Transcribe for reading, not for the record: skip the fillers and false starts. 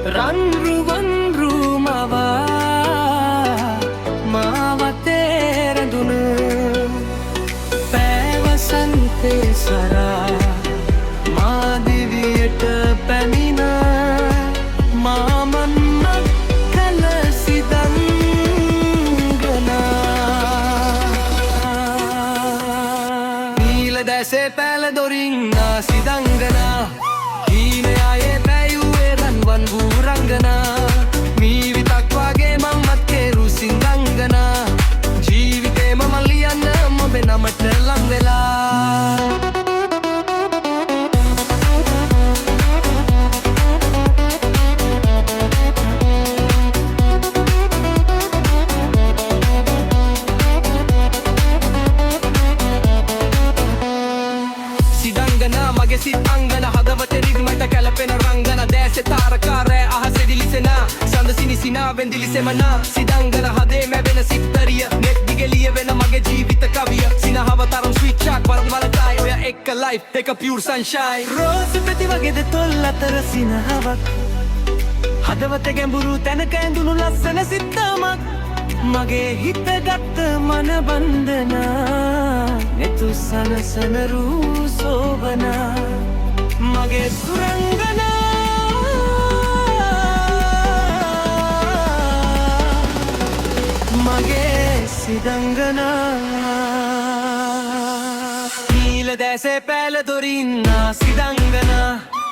රන් රුවන් රූමවා මාවතේ රැඳුන පෑවසන්තේ සරා මා දිවියට පැමිණ මාමන්නක් කළ සිදංගනා නීල දැසේ පැල දොරින් සිදංගනා හීනයායේ පැයුවේ රන්වන් වූ රංගනා මී විතක් වගේ මංමත් කෙරු සිදංගනා ජීවිතේ මම ලියන්න මොබේ නමට ලං වෙලා මගේ සිත් අංගන හදවතේ රිද්මට කැළපෙන රංගන දැසේ තාරකාරය අහසේ දිලිසෙන සඳ සිනිසිනා වෙන්දිලිසෙමනා සිදංගන හදේ මැවෙන සිත්තරිය නෙත් දිගේ ලියවෙන මගේ ජීවිත කවිය සිනහව තරම් ස්විච් එකක් වරම් වලටයි ඔය එක ලයිෆ් එක පියුර් සන්ෂයින් රෝස් පෙති වගේද තොල් අතර සිනහවක් හදවතේ ගැඹුරු තැනක ඇඳුණු ලස්සන සිත්තමක් මගේ හිත ගත්ත මන බන්ධනා නෙතු සනසන රූ සෝබනා මගේ සුරංගනා මගේ සිදංගනා නීල දැසේ පැල දොරින් සිදංගනා